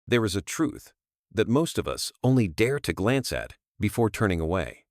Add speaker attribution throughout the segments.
Speaker 1: There is a truth that most of us only dare to glance at before turning away.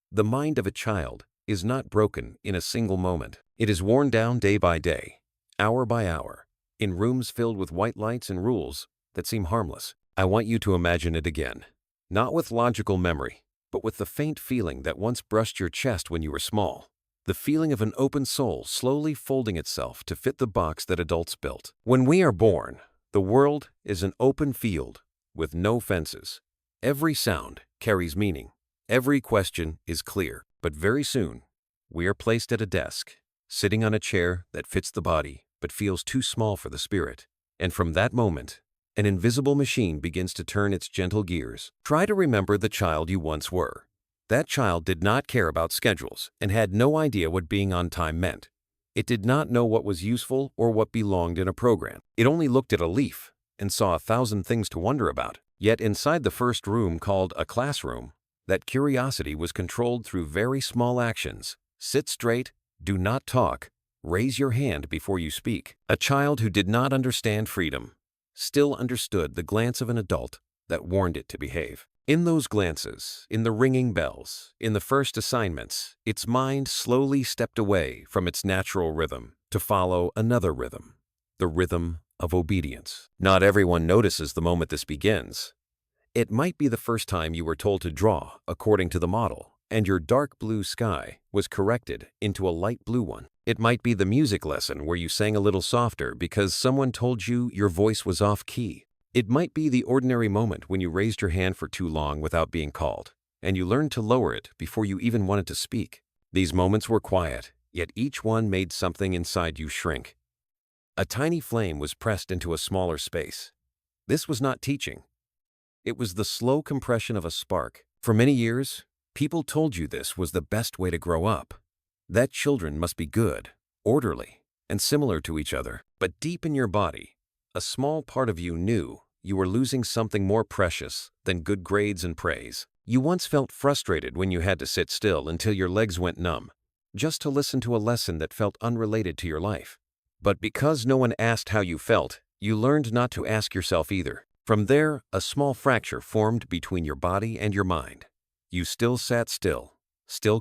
Speaker 1: The mind of a child is not broken in a single moment. It is worn down day by day, hour by hour, in rooms filled with white lights and rules that seem harmless. I want you to imagine it again, not with logical memory, but with the faint feeling that once brushed your chest when you were small. The feeling of an open soul slowly folding itself to fit the box that adults built. When we are born, the world is an open field with no fences. Every sound carries meaning. Every question is clear. But very soon, we are placed at a desk, sitting on a chair that fits the body but feels too small for the spirit. And from that moment, an invisible machine begins to turn its gentle gears. Try to remember the child you once were. That child did not care about schedules and had no idea what being on time meant. It did not know what was useful or what belonged in a program. It only looked at a leaf and saw 1,000 things to wonder about. Yet inside the first room called a classroom, that curiosity was controlled through very small actions. Sit straight, do not talk, raise your hand before you speak. A child who did not understand freedom still understood the glance of an adult that warned it to behave. In those glances, in the ringing bells, in the first assignments, its mind slowly stepped away from its natural rhythm to follow another rhythm, the rhythm of obedience. Not everyone notices the moment this begins. It might be the first time you were told to draw according to the model, and your dark blue sky was corrected into a light blue one. It might be the music lesson where you sang a little softer because someone told you your voice was off key. It might be the ordinary moment when you raised your hand for too long without being called, and you learned to lower it before you even wanted to speak. These moments were quiet, yet each one made something inside you shrink. A tiny flame was pressed into a smaller space. This was not teaching. It was the slow compression of a spark. For many years, people told you this was the best way to grow up, that children must be good, orderly, and similar to each other. But deep in your body, a small part of you knew you were losing something more precious than good grades and praise. You once felt frustrated when you had to sit still until your legs went numb, just to listen to a lesson that felt unrelated to your life. But because no one asked how you felt, you learned not to ask yourself either. From there, a small fracture formed between your body and your mind. You still sat still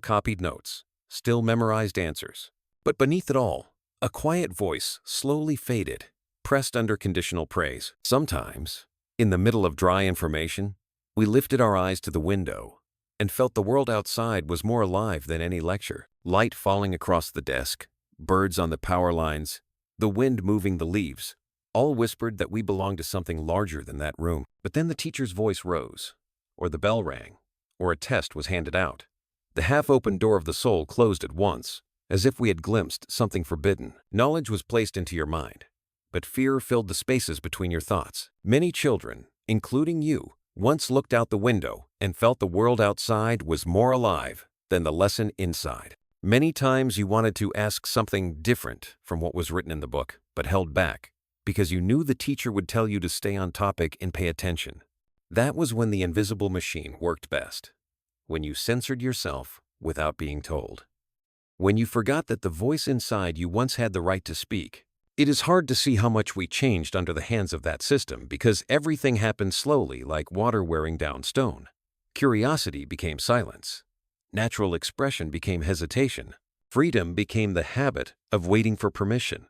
Speaker 1: copied notes, still memorized answers. But beneath it all, a quiet voice slowly faded, pressed under conditional praise. Sometimes, in the middle of dry information, we lifted our eyes to the window and felt the world outside was more alive than any lecture. Light falling across the desk, birds on the power lines, the wind moving the leaves, all whispered that we belonged to something larger than that room. But then the teacher's voice rose, or the bell rang, or a test was handed out. The half-open door of the soul closed at once, as if we had glimpsed something forbidden. Knowledge was placed into your mind, but fear filled the spaces between your thoughts. Many children, including you, once looked out the window and felt the world outside was more alive than the lesson inside. Many times you wanted to ask something different from what was written in the book, but held back, because you knew the teacher would tell you to stay on topic and pay attention. That was when the invisible machine worked best, when you censored yourself without being told, when you forgot that the voice inside you once had the right to speak. It is hard to see how much we changed under the hands of that system because everything happened slowly like water wearing down stone. Curiosity became silence. Natural expression became hesitation. Freedom became the habit of waiting for permission.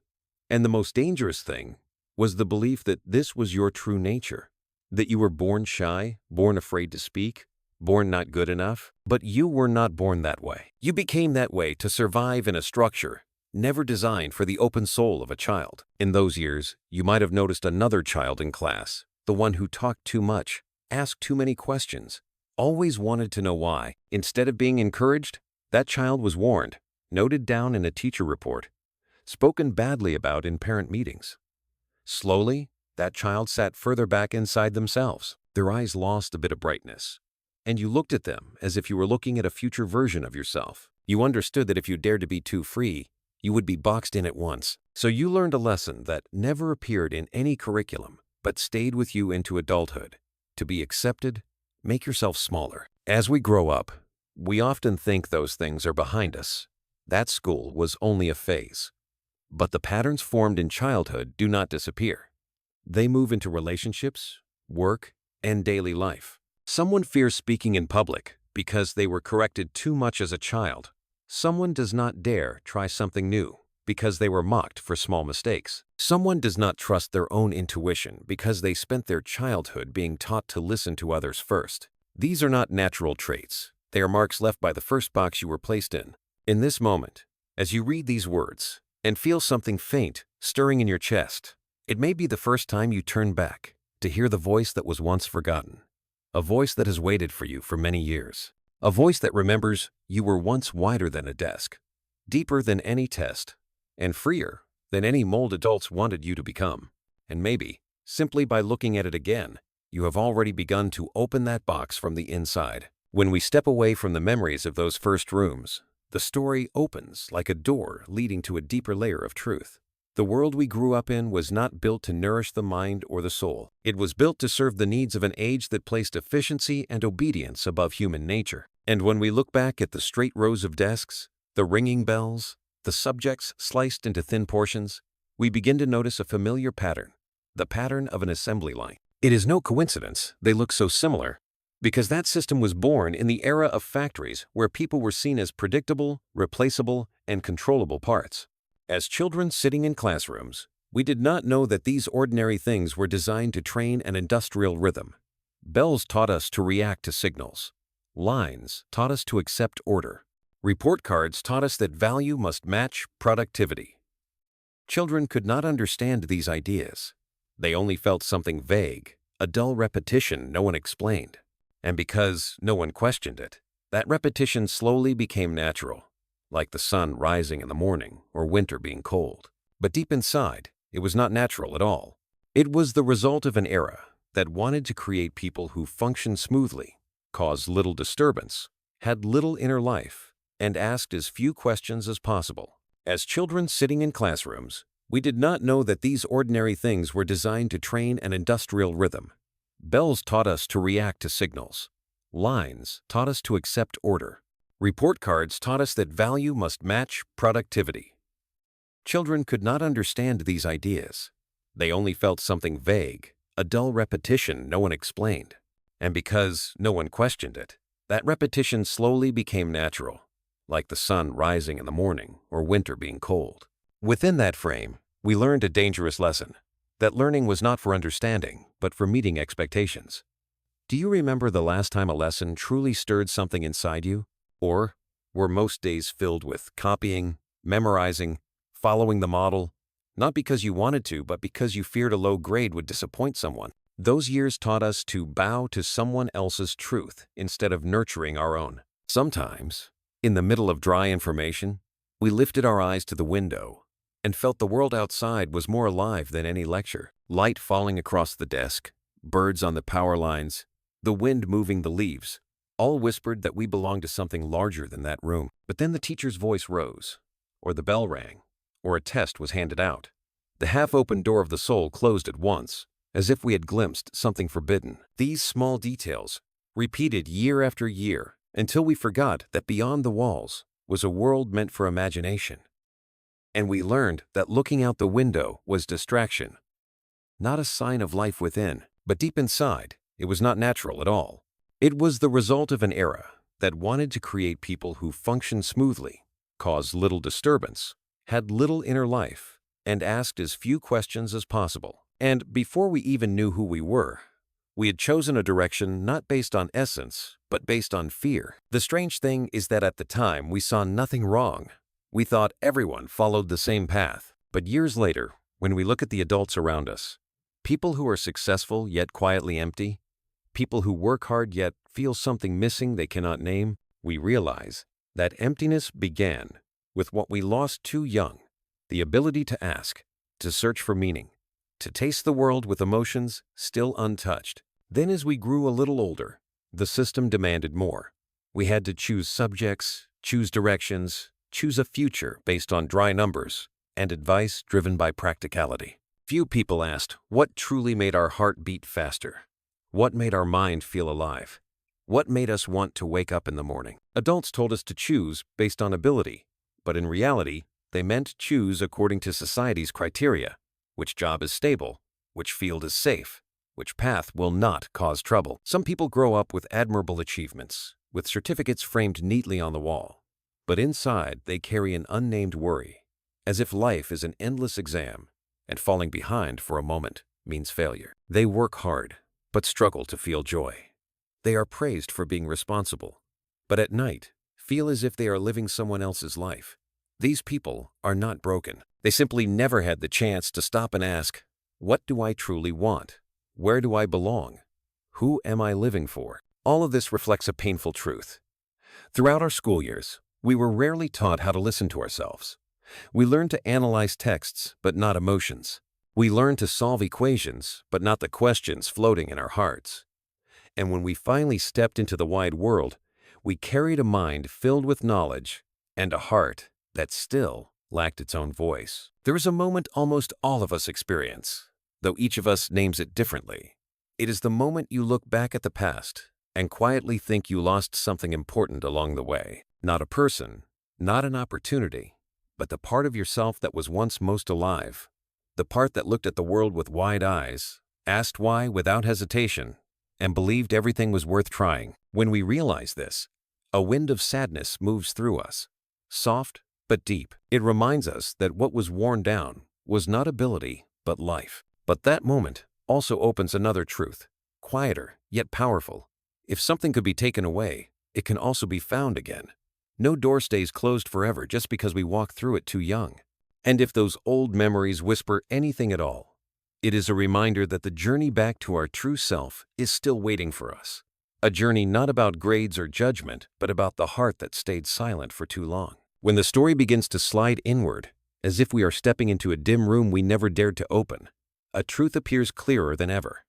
Speaker 1: And the most dangerous thing was the belief that this was your true nature, that you were born shy, born afraid to speak, born not good enough. But you were not born that way. You became that way to survive in a structure never designed for the open soul of a child. In those years, you might have noticed another child in class, the one who talked too much, asked too many questions, always wanted to know why. Instead of being encouraged, that child was warned, noted down in a teacher report, spoken badly about in parent meetings. Slowly, that child sat further back inside themselves. Their eyes lost a bit of brightness, and you looked at them as if you were looking at a future version of yourself. You understood that if you dared to be too free, you would be boxed in at once. So you learned a lesson that never appeared in any curriculum, but stayed with you into adulthood. To be accepted, make yourself smaller. As we grow up, we often think those things are behind us. That school was only a phase. But the patterns formed in childhood do not disappear. They move into relationships, work, and daily life. Someone fears speaking in public because they were corrected too much as a child. Someone does not dare try something new because they were mocked for small mistakes. Someone does not trust their own intuition because they spent their childhood being taught to listen to others first. These are not natural traits. They are marks left by the first box you were placed in. In this moment, as you read these words and feel something faint stirring in your chest, it may be the first time you turn back to hear the voice that was once forgotten. A voice that has waited for you for many years. A voice that remembers you were once wider than a desk, deeper than any test, and freer than any mold adults wanted you to become. And maybe, simply by looking at it again, you have already begun to open that box from the inside. When we step away from the memories of those first rooms, the story opens like a door leading to a deeper layer of truth. The world we grew up in was not built to nourish the mind or the soul. It was built to serve the needs of an age that placed efficiency and obedience above human nature. And when we look back at the straight rows of desks, the ringing bells, the subjects sliced into thin portions, we begin to notice a familiar pattern, the pattern of an assembly line. It is no coincidence they look so similar, because that system was born in the era of factories where people were seen as predictable, replaceable, and controllable parts. As children sitting in classrooms, we did not know that these ordinary things were designed to train an industrial rhythm. Bells taught us to react to signals. Lines taught us to accept order. Report cards taught us that value must match productivity. Children could not understand these ideas. They only felt something vague, a dull repetition no one explained. And because no one questioned it, that repetition slowly became natural, like the sun rising in the morning or winter being cold. But deep inside, it was not natural at all. It was the result of an era that wanted to create people who functioned smoothly, caused little disturbance, had little inner life, and asked as few questions as possible. As children sitting in classrooms, we did not know that these ordinary things were designed to train an industrial rhythm. Bells taught us to react to signals. Lines taught us to accept order. Report cards taught us that value must match productivity. Children could not understand these ideas. They only felt something vague, a dull repetition no one explained. And because no one questioned it, that repetition slowly became natural, like the sun rising in the morning or winter being cold. Within that frame, we learned a dangerous lesson, that learning was not for understanding, but for meeting expectations. Do you remember the last time a lesson truly stirred something inside you? Or were most days filled with copying, memorizing, following the model, not because you wanted to, but because you feared a low grade would disappoint someone? Those years taught us to bow to someone else's truth instead of nurturing our own. Sometimes, in the middle of dry information, we lifted our eyes to the window and felt the world outside was more alive than any lecture. Light falling across the desk, birds on the power lines, the wind moving the leaves, all whispered that we belonged to something larger than that room. But then the teacher's voice rose, or the bell rang, or a test was handed out. The half-open door of the soul closed at once, as if we had glimpsed something forbidden. These small details, repeated year after year, until we forgot that beyond the walls was a world meant for imagination. And we learned that looking out the window was distraction, not a sign of life within. But deep inside, it was not natural at all. It was the result of an era that wanted to create people who functioned smoothly, caused little disturbance, had little inner life, and asked as few questions as possible. And before we even knew who we were, we had chosen a direction not based on essence, but based on fear. The strange thing is that at the time we saw nothing wrong. We thought everyone followed the same path. But years later, when we look at the adults around us, people who are successful yet quietly empty, people who work hard yet feel something missing they cannot name, we realize that emptiness began with what we lost too young, the ability to ask, to search for meaning, to taste the world with emotions still untouched. Then as we grew a little older, the system demanded more. We had to choose subjects, choose directions, choose a future based on dry numbers, and advice driven by practicality. Few people asked what truly made our heart beat faster, what made our mind feel alive, what made us want to wake up in the morning. Adults told us to choose based on ability, but in reality, they meant choose according to society's criteria. Which job is stable? Which field is safe? which path will not cause trouble. Some people grow up with admirable achievements, with certificates framed neatly on the wall. But inside, they carry an unnamed worry, as if life is an endless exam, and falling behind for a moment means failure. They work hard, but struggle to feel joy. They are praised for being responsible, but at night, feel as if they are living someone else's life. These people are not broken. They simply never had the chance to stop and ask, what do I truly want? Where do I belong? Who am I living for? All of this reflects a painful truth. Throughout our school years, we were rarely taught how to listen to ourselves. We learned to analyze texts, but not emotions. We learned to solve equations, but not the questions floating in our hearts. And when we finally stepped into the wide world, we carried a mind filled with knowledge and a heart that still lacked its own voice. There is a moment almost all of us experience, though each of us names it differently. It is the moment you look back at the past and quietly think you lost something important along the way. Not a person, not an opportunity, but the part of yourself that was once most alive. The part that looked at the world with wide eyes, asked why without hesitation, and believed everything was worth trying. When we realize this, a wind of sadness moves through us, soft but deep. It reminds us that what was worn down was not ability, but life. But that moment also opens another truth, quieter yet powerful. If something could be taken away, it can also be found again. No door stays closed forever just because we walk through it too young. And if those old memories whisper anything at all, it is a reminder that the journey back to our true self is still waiting for us. A journey not about grades or judgment, but about the heart that stayed silent for too long. When the story begins to slide inward, as if we are stepping into a dim room we never dared to open, a truth appears clearer than ever.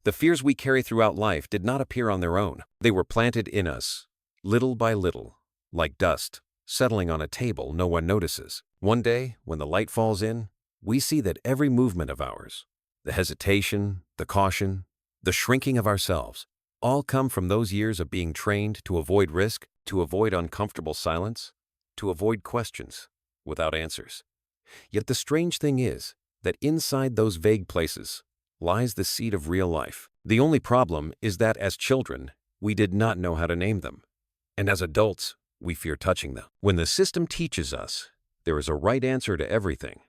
Speaker 1: The fears we carry throughout life did not appear on their own. They were planted in us, little by little, like dust settling on a table no one notices. One day, when the light falls in, we see that every movement of ours, the hesitation, the caution, the shrinking of ourselves, all come from those years of being trained to avoid risk, to avoid uncomfortable silence, to avoid questions without answers. Yet the strange thing is that inside those vague places lies the seed of real life. The only problem is that as children, we did not know how to name them. And as adults, we fear touching them. When the system teaches us there is a right answer to everything,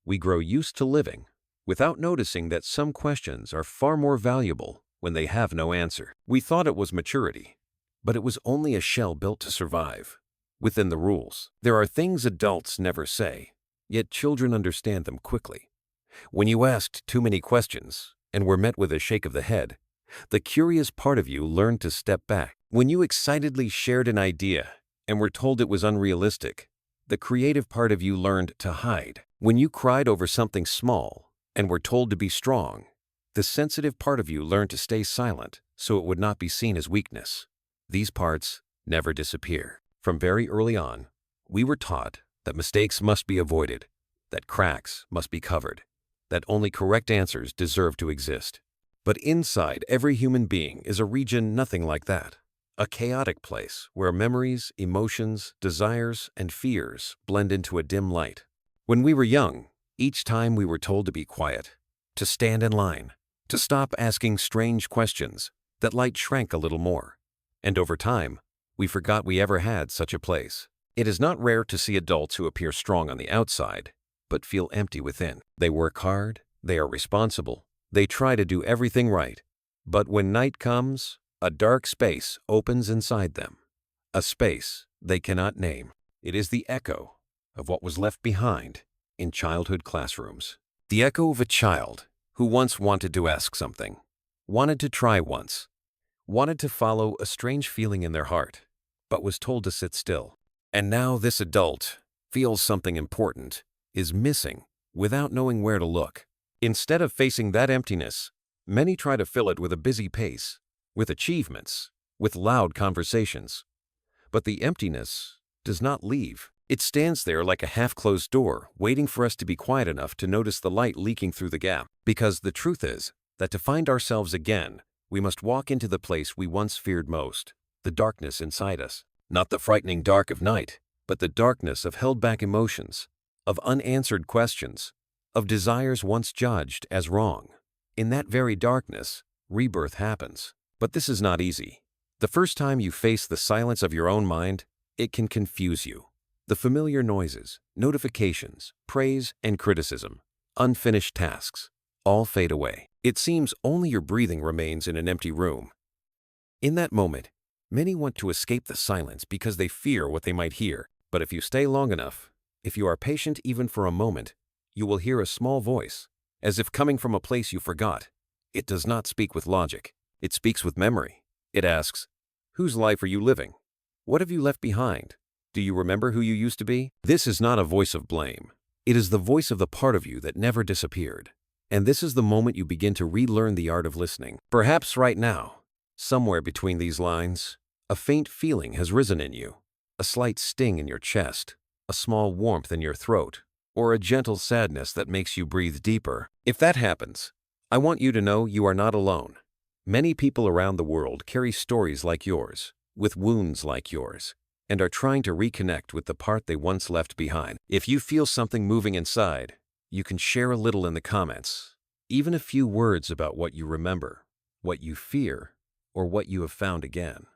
Speaker 1: we grow used to living without noticing that some questions are far more valuable when they have no answer. We thought it was maturity, but it was only a shell built to survive within the rules. There are things adults never say, yet children understand them quickly. When you asked too many questions and were met with a shake of the head, the curious part of you learned to step back. When you excitedly shared an idea and were told it was unrealistic, the creative part of you learned to hide. When you cried over something small and were told to be strong, the sensitive part of you learned to stay silent so it would not be seen as weakness. These parts never disappear. From very early on, we were taught that mistakes must be avoided, that cracks must be covered, that only correct answers deserve to exist. But inside every human being is a region nothing like that. A chaotic place where memories, emotions, desires, and fears blend into a dim light. When we were young, each time we were told to be quiet, to stand in line, to stop asking strange questions, that light shrank a little more. And over time, we forgot we ever had such a place. It is not rare to see adults who appear strong on the outside, but feel empty within. They work hard, they are responsible, they try to do everything right. But when night comes, a dark space opens inside them, a space they cannot name. It is the echo of what was left behind in childhood classrooms. The echo of a child who once wanted to ask something, wanted to try once, wanted to follow a strange feeling in their heart, but was told to sit still. And now this adult feels something important is missing without knowing where to look. Instead of facing that emptiness, many try to fill it with a busy pace, with achievements, with loud conversations. But the emptiness does not leave. It stands there like a half-closed door, waiting for us to be quiet enough to notice the light leaking through the gap. Because the truth is that to find ourselves again, we must walk into the place we once feared most, the darkness inside us. Not the frightening dark of night, but the darkness of held-back emotions, of unanswered questions, of desires once judged as wrong. In that very darkness, rebirth happens. But this is not easy. The first time you face the silence of your own mind, it can confuse you. The familiar noises, notifications, praise and criticism, unfinished tasks, all fade away. It seems only your breathing remains in an empty room. In that moment, many want to escape the silence because they fear what they might hear. But if you stay long enough, if you are patient even for a moment, you will hear a small voice, as if coming from a place you forgot. It does not speak with logic. It speaks with memory. It asks, "Whose life are you living? What have you left behind? Do you remember who you used to be?" This is not a voice of blame. It is the voice of the part of you that never disappeared. And this is the moment you begin to relearn the art of listening. Perhaps right now, somewhere between these lines, a faint feeling has risen in you, a slight sting in your chest, a small warmth in your throat, or a gentle sadness that makes you breathe deeper. If that happens, I want you to know you are not alone. Many people around the world carry stories like yours, with wounds like yours, and are trying to reconnect with the part they once left behind. If you feel something moving inside, you can share a little in the comments, even a few words about what you remember, what you fear, or what you have found again.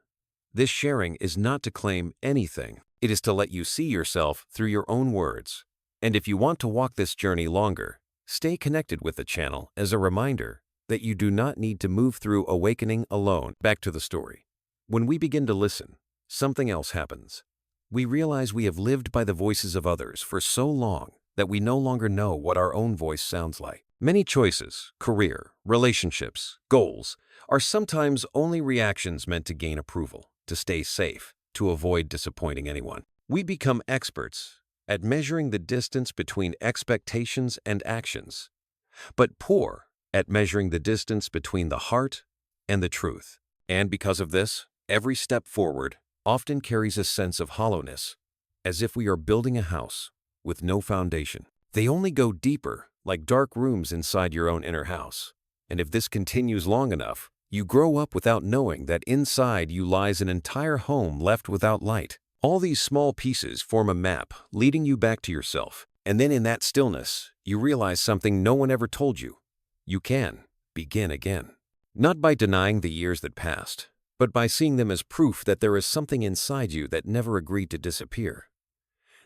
Speaker 1: This sharing is not to claim anything. It is to let you see yourself through your own words. And if you want to walk this journey longer, stay connected with the channel as a reminder that you do not need to move through awakening alone. Back to the story. When we begin to listen, something else happens. We realize we have lived by the voices of others for so long that we no longer know what our own voice sounds like. Many choices, career, relationships, goals, are sometimes only reactions meant to gain approval, to stay safe, to avoid disappointing anyone. We become experts at measuring the distance between expectations and actions, but poor at measuring the distance between the heart and the truth. And because of this, every step forward often carries a sense of hollowness, as if we are building a house with no foundation. They only go deeper, like dark rooms inside your own inner house. And if this continues long enough, you grow up without knowing that inside you lies an entire home left without light. All these small pieces form a map leading you back to yourself. And then in that stillness, you realize something no one ever told you. You can begin again. Not by denying the years that passed, but by seeing them as proof that there is something inside you that never agreed to disappear.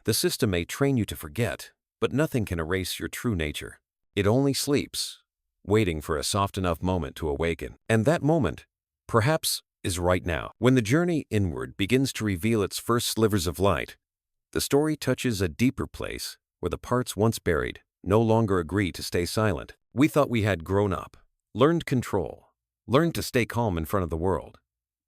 Speaker 1: The system may train you to forget, but nothing can erase your true nature. It only sleeps, waiting for a soft enough moment to awaken. And that moment, perhaps, is right now. When the journey inward begins to reveal its first slivers of light, the story touches a deeper place where the parts once buried no longer agree to stay silent. We thought we had grown up, learned control, learned to stay calm in front of the world.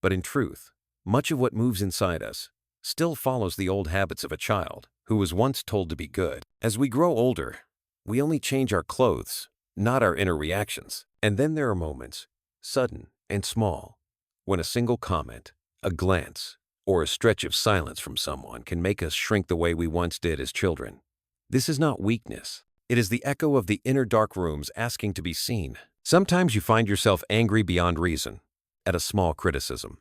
Speaker 1: But in truth, much of what moves inside us still follows the old habits of a child who was once told to be good. As we grow older, we only change our clothes, not our inner reactions. And then there are moments, sudden and small, when a single comment, a glance, or a stretch of silence from someone can make us shrink the way we once did as children. This is not weakness. It is the echo of the inner dark rooms asking to be seen. Sometimes you find yourself angry beyond reason at a small criticism.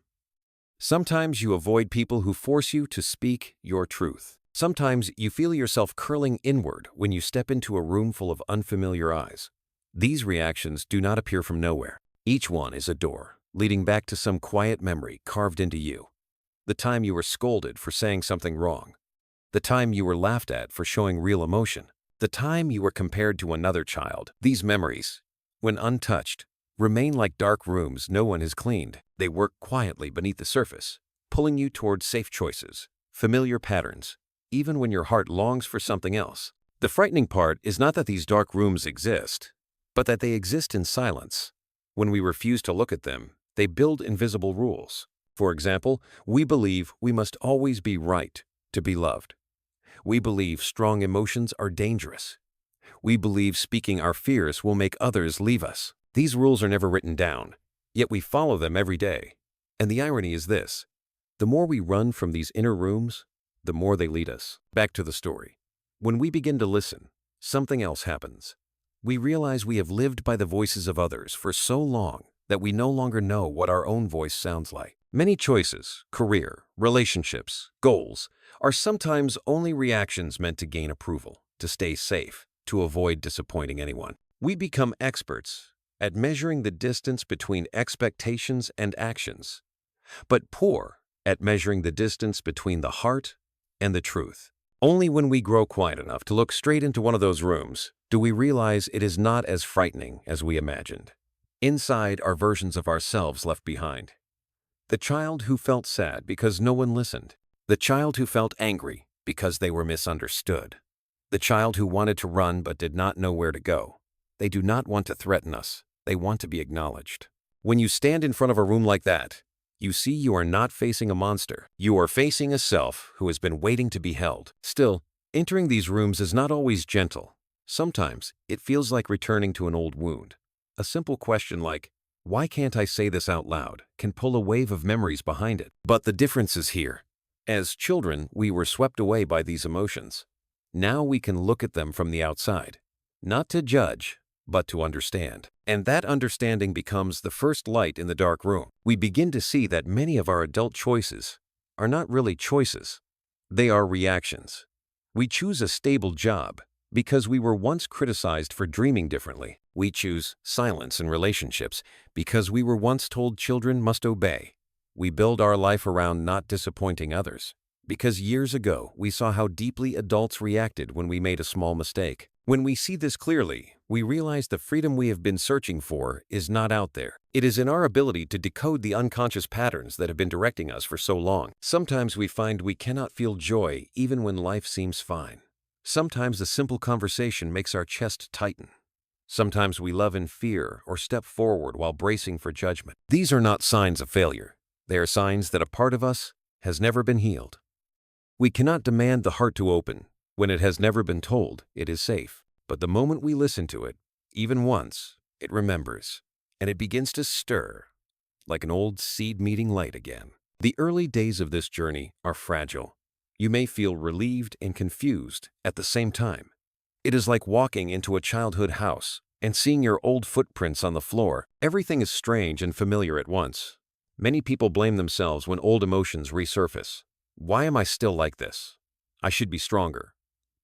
Speaker 1: Sometimes you avoid people who force you to speak your truth. Sometimes you feel yourself curling inward when you step into a room full of unfamiliar eyes. These reactions do not appear from nowhere. Each one is a door leading back to some quiet memory carved into you. The time you were scolded for saying something wrong. The time you were laughed at for showing real emotion. The time you were compared to another child. These memories, when untouched, remain like dark rooms no one has cleaned. They work quietly beneath the surface, pulling you towards safe choices, familiar patterns, even when your heart longs for something else. The frightening part is not that these dark rooms exist, but that they exist in silence. When we refuse to look at them, they build invisible rules. For example, we believe we must always be right to be loved. We believe strong emotions are dangerous. We believe speaking our fears will make others leave us. These rules are never written down, yet we follow them every day. And the irony is this: the more we run from these inner rooms, the more they lead us. Back to the story. When we begin to listen, something else happens. We realize we have lived by the voices of others for so long that we no longer know what our own voice sounds like. Many choices, career, relationships, goals, are sometimes only reactions meant to gain approval, to stay safe, to avoid disappointing anyone. We become experts at measuring the distance between expectations and actions, but poor at measuring the distance between the heart and the truth. Only when we grow quiet enough to look straight into one of those rooms do we realize it is not as frightening as we imagined. Inside are versions of ourselves left behind. The child who felt sad because no one listened. The child who felt angry because they were misunderstood. The child who wanted to run but did not know where to go. They do not want to threaten us. They want to be acknowledged. When you stand in front of a room like that, you see you are not facing a monster. You are facing a self who has been waiting to be held. Still, entering these rooms is not always gentle. Sometimes it feels like returning to an old wound. A simple question like, "Why can't I say this out loud?" can pull a wave of memories behind it. But the difference is here. As children, we were swept away by these emotions. Now we can look at them from the outside, not to judge, but to understand. And that understanding becomes the first light in the dark room. We begin to see that many of our adult choices are not really choices. They are reactions. We choose a stable job because we were once criticized for dreaming differently. We choose silence in relationships because we were once told children must obey. We build our life around not disappointing others because years ago we saw how deeply adults reacted when we made a small mistake. When we see this clearly, we realize the freedom we have been searching for is not out there. It is in our ability to decode the unconscious patterns that have been directing us for so long. Sometimes we find we cannot feel joy even when life seems fine. Sometimes a simple conversation makes our chest tighten. Sometimes we love in fear or step forward while bracing for judgment. These are not signs of failure. They are signs that a part of us has never been healed. We cannot demand the heart to open when it has never been told it is safe. But the moment we listen to it, even once, it remembers, and it begins to stir, like an old seed meeting light again. The early days of this journey are fragile. You may feel relieved and confused at the same time. It is like walking into a childhood house and seeing your old footprints on the floor. Everything is strange and familiar at once. Many people blame themselves when old emotions resurface. Why am I still like this? I should be stronger.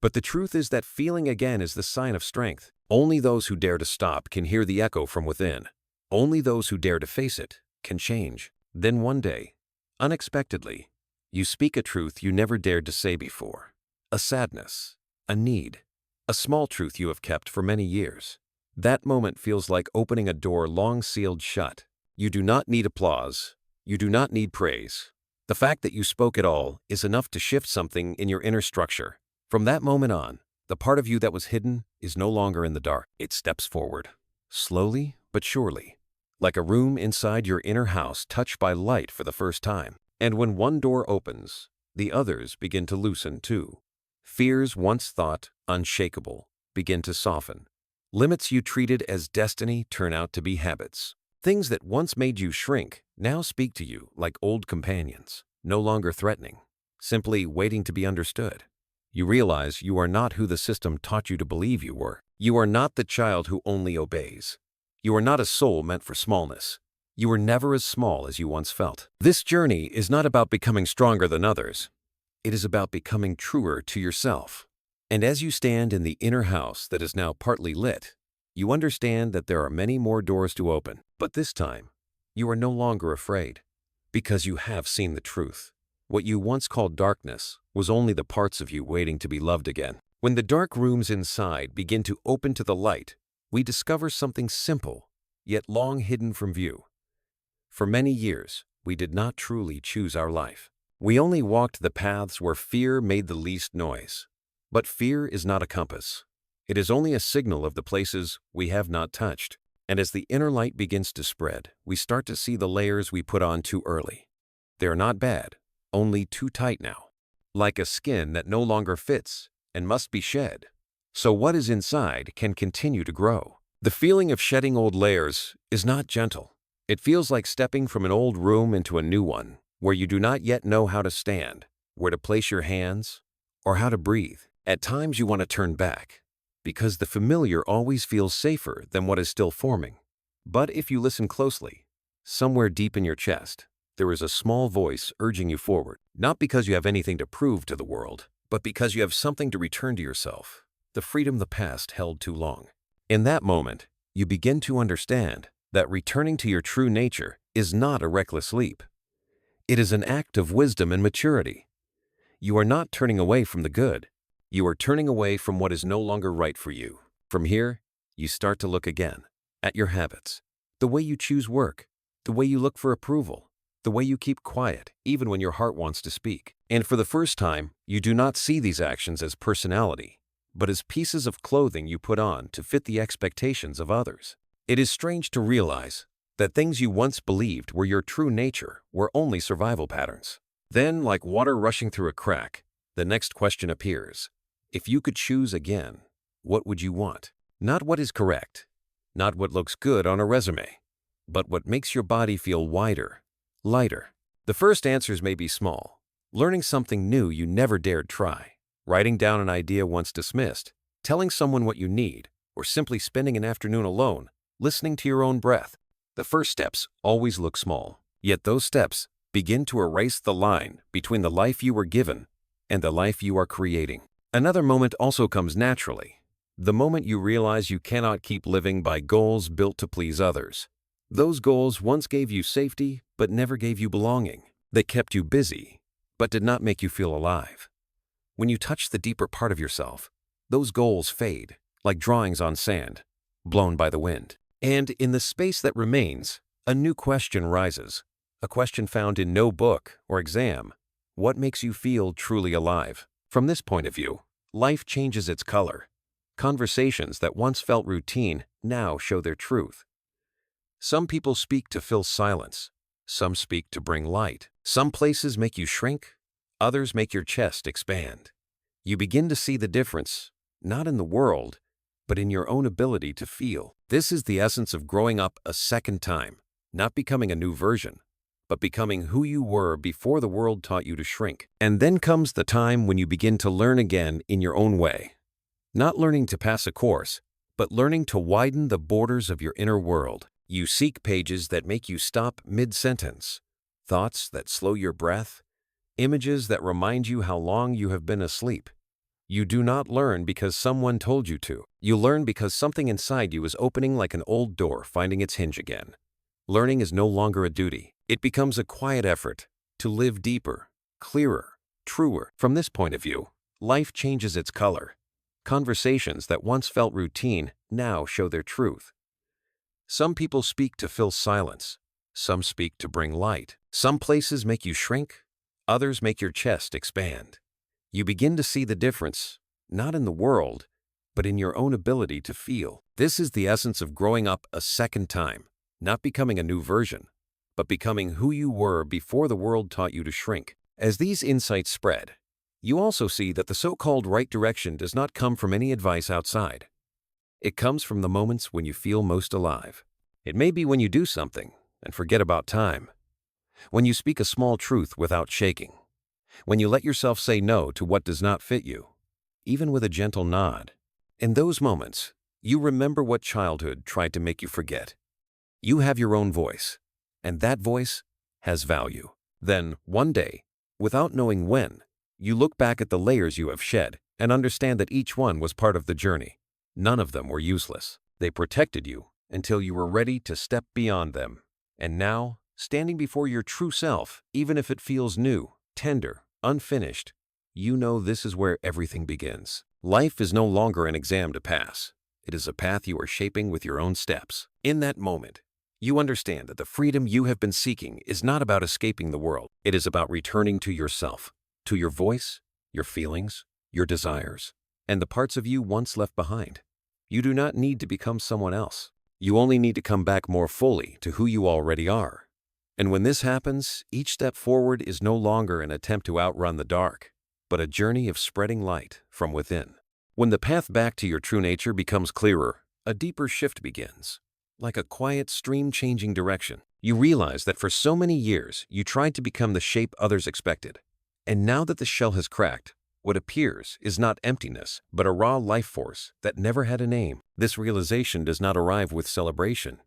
Speaker 1: But the truth is that feeling again is the sign of strength. Only those who dare to stop can hear the echo from within. Only those who dare to face it can change. Then one day, unexpectedly, you speak a truth you never dared to say before. A sadness, a need, a small truth you have kept for many years. That moment feels like opening a door long sealed shut. You do not need applause. You do not need praise. The fact that you spoke at all is enough to shift something in your inner structure. From that moment on, the part of you that was hidden is no longer in the dark. It steps forward, slowly but surely, like a room inside your inner house touched by light for the first time. And when one door opens, the others begin to loosen too. Fears once thought unshakable begin to soften. Limits you treated as destiny turn out to be habits. Things that once made you shrink now speak to you like old companions, no longer threatening, simply waiting to be understood. You realize you are not who the system taught you to believe you were. You are not the child who only obeys. You are not a soul meant for smallness. You were never as small as you once felt. This journey is not about becoming stronger than others. It is about becoming truer to yourself. And as you stand in the inner house that is now partly lit, you understand that there are many more doors to open. But this time, you are no longer afraid, because you have seen the truth. What you once called darkness was only the parts of you waiting to be loved again. When the dark rooms inside begin to open to the light, we discover something simple, yet long hidden from view. For many years, we did not truly choose our life. We only walked the paths where fear made the least noise. But fear is not a compass. It is only a signal of the places we have not touched. And as the inner light begins to spread, we start to see the layers we put on too early. They are not bad, only too tight now, like a skin that no longer fits and must be shed. So what is inside can continue to grow. The feeling of shedding old layers is not gentle. It feels like stepping from an old room into a new one, where you do not yet know how to stand, where to place your hands, or how to breathe. At times you want to turn back, because the familiar always feels safer than what is still forming. But if you listen closely, somewhere deep in your chest, there is a small voice urging you forward, not because you have anything to prove to the world, but because you have something to return to yourself, the freedom the past held too long. In that moment, you begin to understand that returning to your true nature is not a reckless leap. It is an act of wisdom and maturity. You are not turning away from the good. You are turning away from what is no longer right for you. From here, you start to look again at your habits, the way you choose work, the way you look for approval, the way you keep quiet even when your heart wants to speak. And for the first time, you do not see these actions as personality, but as pieces of clothing you put on to fit the expectations of others. It is strange to realize that things you once believed were your true nature were only survival patterns. Then, like water rushing through a crack, the next question appears. If you could choose again, what would you want? Not what is correct, not what looks good on a resume, but what makes your body feel wider, lighter. The first answers may be small. Learning something new you never dared try, writing down an idea once dismissed, telling someone what you need, or simply spending an afternoon alone, listening to your own breath. The first steps always look small, yet those steps begin to erase the line between the life you were given and the life you are creating. Another moment also comes naturally. The moment you realize you cannot keep living by goals built to please others. Those goals once gave you safety, but never gave you belonging. They kept you busy, but did not make you feel alive. When you touch the deeper part of yourself, those goals fade, like drawings on sand, blown by the wind. And in the space that remains, a new question rises, a question found in no book or exam. What makes you feel truly alive? From this point of view, life changes its color. Conversations that once felt routine now show their truth. Some people speak to fill silence. Some speak to bring light. Some places make you shrink. Others make your chest expand. You begin to see the difference, not in the world, but in your own ability to feel. This is the essence of growing up a second time, not becoming a new version, but becoming who you were before the world taught you to shrink. And then comes the time when you begin to learn again in your own way. Not learning to pass a course, but learning to widen the borders of your inner world. You seek pages that make you stop mid-sentence, thoughts that slow your breath, images that remind you how long you have been asleep. You do not learn because someone told you to. You learn because something inside you is opening like an old door finding its hinge again. Learning is no longer a duty. It becomes a quiet effort to live deeper, clearer, truer. From this point of view, life changes its color. Conversations that once felt routine now show their truth. Some people speak to fill silence. Some speak to bring light. Some places make you shrink. Others make your chest expand. You begin to see the difference, not in the world, but in your own ability to feel. This is the essence of growing up a second time, not becoming a new version, but becoming who you were before the world taught you to shrink. As these insights spread, you also see that the so-called right direction does not come from any advice outside. It comes from the moments when you feel most alive. It may be when you do something and forget about time, when you speak a small truth without shaking, when you let yourself say no to what does not fit you, even with a gentle nod. In those moments, you remember what childhood tried to make you forget. You have your own voice, and that voice has value. Then, one day, without knowing when, you look back at the layers you have shed and understand that each one was part of the journey. None of them were useless. They protected you until you were ready to step beyond them. And now, standing before your true self, even if it feels new, tender, unfinished, you know this is where everything begins. Life is no longer an exam to pass. It is a path you are shaping with your own steps. In that moment, you understand that the freedom you have been seeking is not about escaping the world. It is about returning to yourself, to your voice, your feelings, your desires, and the parts of you once left behind. You do not need to become someone else. You only need to come back more fully to who you already are. And when this happens, each step forward is no longer an attempt to outrun the dark, but a journey of spreading light from within. When the path back to your true nature becomes clearer, a deeper shift begins. Like a quiet stream changing direction, you realize that for so many years you tried to become the shape others expected. And now that the shell has cracked, what appears is not emptiness, but a raw life force that never had a name. This realization does not arrive with celebration.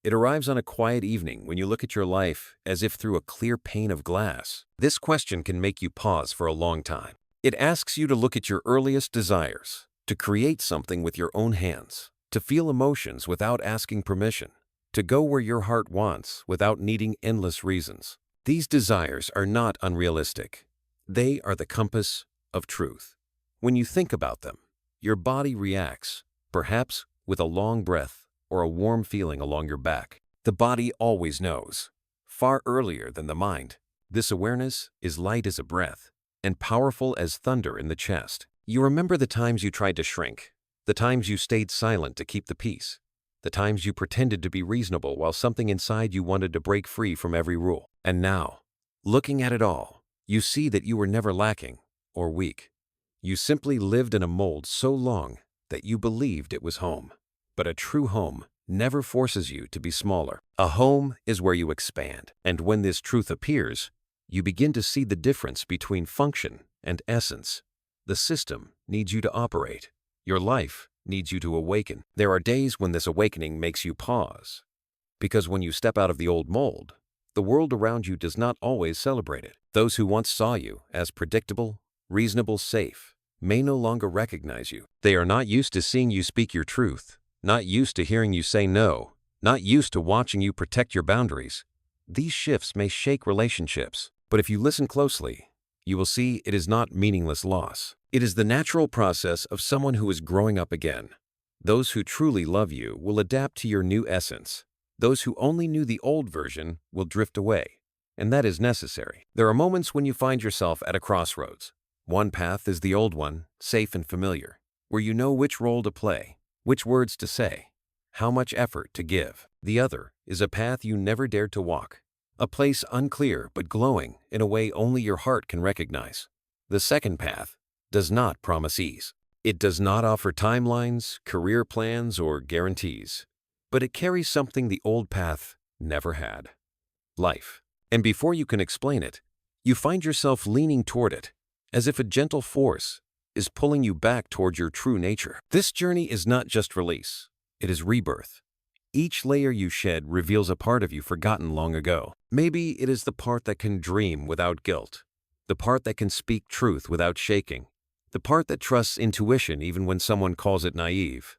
Speaker 1: It arrives on a quiet evening when you look at your life as if through a clear pane of glass. This question can make you pause for a long time. It asks you to look at your earliest desires, to create something with your own hands, to feel emotions without asking permission, to go where your heart wants without needing endless reasons. These desires are not unrealistic. They are the compass of truth. When you think about them, your body reacts, perhaps with a long breath or a warm feeling along your back. The body always knows, far earlier than the mind. This awareness is light as a breath and powerful as thunder in the chest. You remember the times you tried to shrink, the times you stayed silent to keep the peace, the times you pretended to be reasonable while something inside you wanted to break free from every rule. And now, looking at it all, you see that you were never lacking or weak. You simply lived in a mold so long that you believed it was home. But a true home never forces you to be smaller. A home is where you expand. And when this truth appears, you begin to see the difference between function and essence. The system needs you to operate. Your life needs you to awaken. There are days when this awakening makes you pause. Because when you step out of the old mold, the world around you does not always celebrate it. Those who once saw you as predictable, reasonable, safe, may no longer recognize you. They are not used to seeing you speak your truth, not used to hearing you say no, not used to watching you protect your boundaries. These shifts may shake relationships, but if you listen closely, you will see it is not meaningless loss. It is the natural process of someone who is growing up again. Those who truly love you will adapt to your new essence. Those who only knew the old version will drift away, and that is necessary. There are moments when you find yourself at a crossroads. One path is the old one, safe and familiar, where you know which role to play, which words to say, how much effort to give. The other is a path you never dared to walk, a place unclear but glowing in a way only your heart can recognize. The second path does not promise ease. It does not offer timelines, career plans, or guarantees, but it carries something the old path never had: life. And before you can explain it, you find yourself leaning toward it, as if a gentle force is pulling you back toward your true nature. This journey is not just release, it is rebirth. Each layer you shed reveals a part of you forgotten long ago. Maybe it is the part that can dream without guilt, the part that can speak truth without shaking, the part that trusts intuition even when someone calls it naive.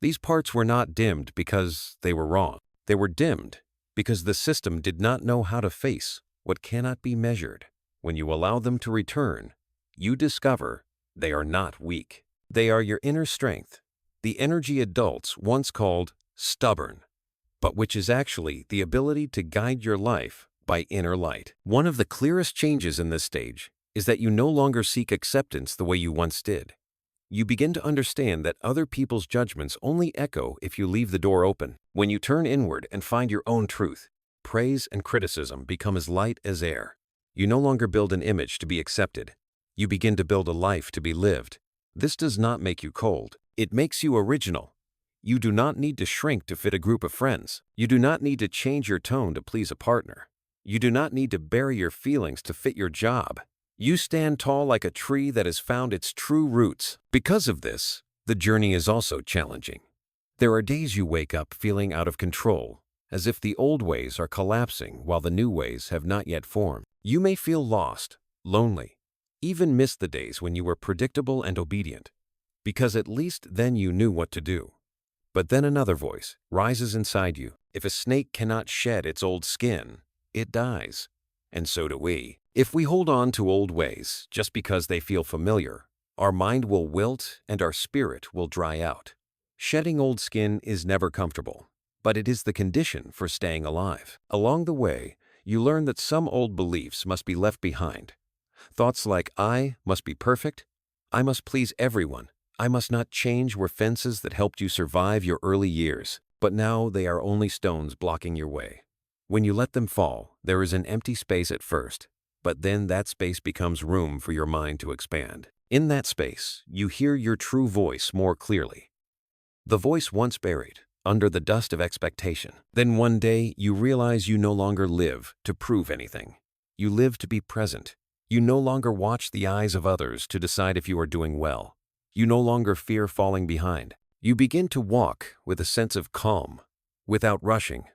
Speaker 1: These parts were not dimmed because they were wrong. They were dimmed because the system did not know how to face what cannot be measured. When you allow them to return, you discover they are not weak. They are your inner strength, the energy adults once called stubborn, but which is actually the ability to guide your life by inner light. One of the clearest changes in this stage is that you no longer seek acceptance the way you once did. You begin to understand that other people's judgments only echo if you leave the door open. When you turn inward and find your own truth, praise and criticism become as light as air. You no longer build an image to be accepted. You begin to build a life to be lived. This does not make you cold. It makes you original. You do not need to shrink to fit a group of friends. You do not need to change your tone to please a partner. You do not need to bury your feelings to fit your job. You stand tall like a tree that has found its true roots. Because of this, the journey is also challenging. There are days you wake up feeling out of control, as if the old ways are collapsing while the new ways have not yet formed. You may feel lost, lonely, even miss the days when you were predictable and obedient, because at least then you knew what to do. But then another voice rises inside you. If a snake cannot shed its old skin, it dies. And so do we. If we hold on to old ways just because they feel familiar, our mind will wilt and our spirit will dry out. Shedding old skin is never comfortable, but it is the condition for staying alive. Along the way, you learn that some old beliefs must be left behind. Thoughts like, I must be perfect, I must please everyone, I must not change were fences that helped you survive your early years, but now they are only stones blocking your way. When you let them fall, there is an empty space at first, but then that space becomes room for your mind to expand. In that space, you hear your true voice more clearly. The voice once buried under the dust of expectation. Then one day, you realize you no longer live to prove anything. You live to be present. You no longer watch the eyes of others to decide if you are doing well. You no longer fear falling behind. You begin to walk with a sense of calm, without rushing,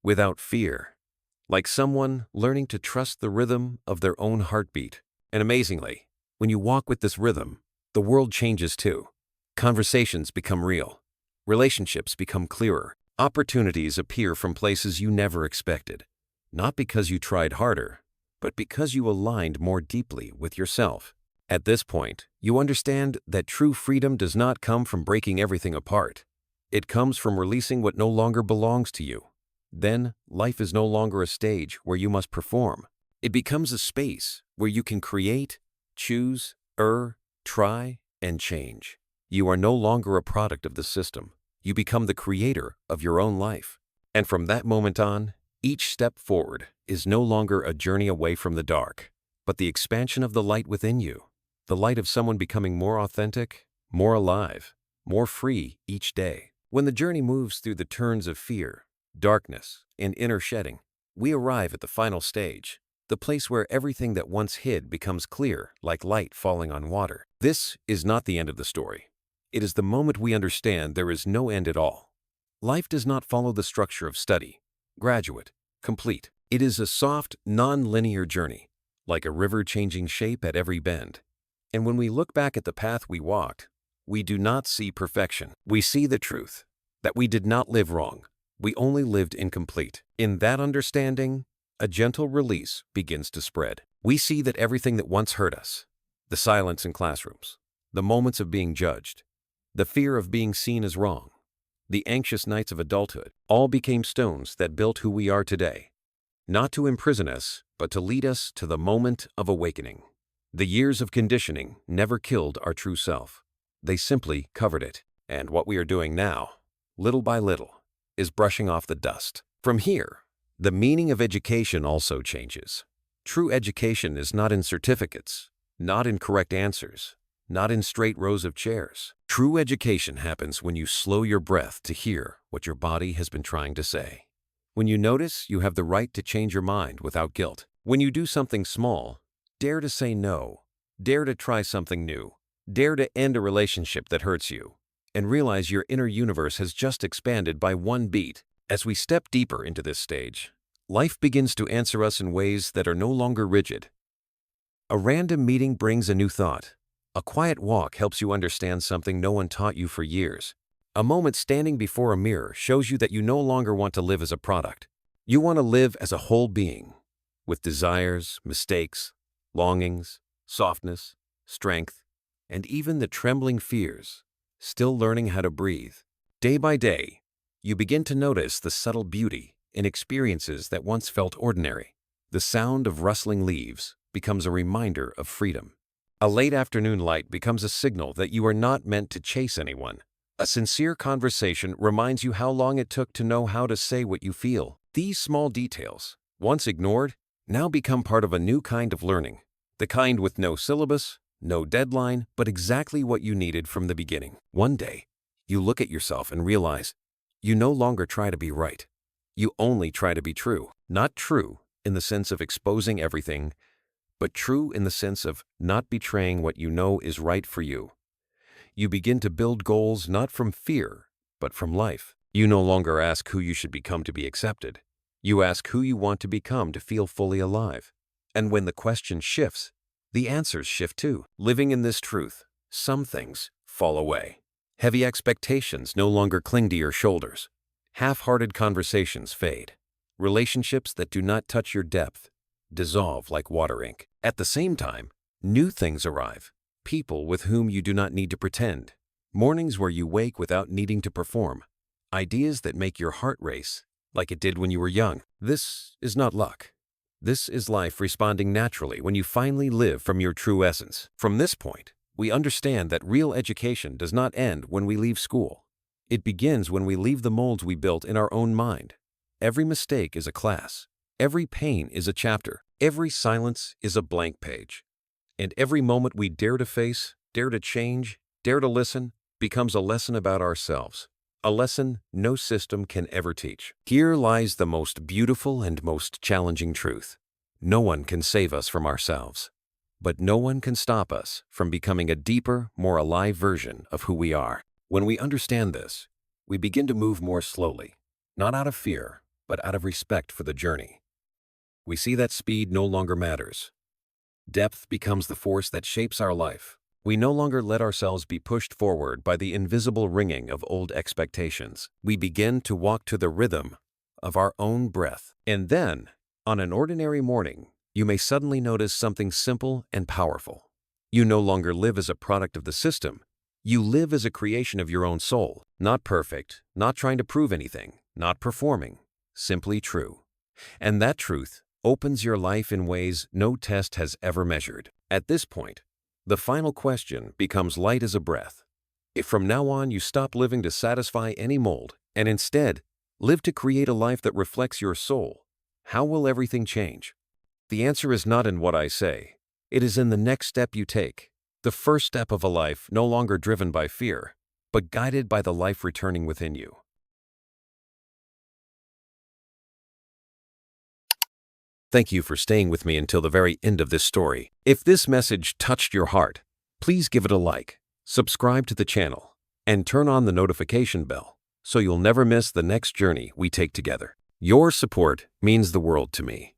Speaker 1: without fear, like someone learning to trust the rhythm of their own heartbeat. And amazingly, when you walk with this rhythm, the world changes too. Conversations become real. Relationships become clearer. Opportunities appear from places you never expected. Not because you tried harder, but because you aligned more deeply with yourself. At this point, you understand that true freedom does not come from breaking everything apart. It comes from releasing what no longer belongs to you. Then, life is no longer a stage where you must perform. It becomes a space where you can create, choose, try, and change. You are no longer a product of the system. You become the creator of your own life. And from that moment on, each step forward is no longer a journey away from the dark, but the expansion of the light within you. The light of someone becoming more authentic, more alive, more free each day. When the journey moves through the turns of fear, darkness, and inner shedding, we arrive at the final stage, the place where everything that once hid becomes clear like light falling on water. This is not the end of the story. It is the moment we understand there is no end at all. Life does not follow the structure of study, graduate, complete. It is a soft, non-linear journey, like a river changing shape at every bend. And when we look back at the path we walked, we do not see perfection. We see the truth, that we did not live wrong. We only lived incomplete. In that understanding, a gentle release begins to spread. We see that everything that once hurt us, the silence in classrooms, the moments of being judged, the fear of being seen as wrong, the anxious nights of adulthood, all became stones that built who we are today. Not to imprison us, but to lead us to the moment of awakening. The years of conditioning never killed our true self. They simply covered it. And what we are doing now, little by little, is brushing off the dust. From here, the meaning of education also changes. True education is not in certificates, not in correct answers, not in straight rows of chairs. True education happens when you slow your breath to hear what your body has been trying to say. When you notice you have the right to change your mind without guilt. When you do something small, dare to say no, dare to try something new, dare to end a relationship that hurts you, and realize your inner universe has just expanded by one beat. As we step deeper into this stage, life begins to answer us in ways that are no longer rigid. A random meeting brings a new thought. A quiet walk helps you understand something no one taught you for years. A moment standing before a mirror shows you that you no longer want to live as a product. You want to live as a whole being, with desires, mistakes, longings, softness, strength, and even the trembling fears, still learning how to breathe. Day by day, you begin to notice the subtle beauty in experiences that once felt ordinary. The sound of rustling leaves becomes a reminder of freedom. A late afternoon light becomes a signal that you are not meant to chase anyone. A sincere conversation reminds you how long it took to know how to say what you feel. These small details, once ignored, now become part of a new kind of learning. The kind with no syllabus, no deadline, but exactly what you needed from the beginning. One day, you look at yourself and realize you no longer try to be right. You only try to be true. Not true in the sense of exposing everything, but true in the sense of not betraying what you know is right for you. You begin to build goals not from fear, but from life. You no longer ask who you should become to be accepted. You ask who you want to become to feel fully alive. And when the question shifts, the answers shift too. Living in this truth, some things fall away. Heavy expectations no longer cling to your shoulders. Half-hearted conversations fade. Relationships that do not touch your depth dissolve like water ink. At the same time, new things arrive. People with whom you do not need to pretend. Mornings where you wake without needing to perform. Ideas that make your heart race, like it did when you were young. This is not luck. This is life responding naturally when you finally live from your true essence. From this point, we understand that real education does not end when we leave school. It begins when we leave the molds we built in our own mind. Every mistake is a class. Every pain is a chapter. Every silence is a blank page. And every moment we dare to face, dare to change, dare to listen, becomes a lesson about ourselves. A lesson no system can ever teach. Here lies the most beautiful and most challenging truth. No one can save us from ourselves, but no one can stop us from becoming a deeper, more alive version of who we are. When we understand this, we begin to move more slowly, not out of fear, but out of respect for the journey. We see that speed no longer matters. Depth becomes the force that shapes our life. We no longer let ourselves be pushed forward by the invisible ringing of old expectations. We begin to walk to the rhythm of our own breath. And then, on an ordinary morning, you may suddenly notice something simple and powerful. You no longer live as a product of the system. You live as a creation of your own soul. Not perfect, not trying to prove anything, not performing, simply true. And that truth opens your life in ways no test has ever measured. At this point, the final question becomes light as a breath. If from now on you stop living to satisfy any mold and instead live to create a life that reflects your soul, how will everything change? The answer is not in what I say. It is in the next step you take. The first step of a life no longer driven by fear, but guided by the life returning within you. Thank you for staying with me until the very end of this story. If this message touched your heart, please give it a like, subscribe to the channel, and turn on the notification bell so you'll never miss the next journey we take together. Your support means the world to me.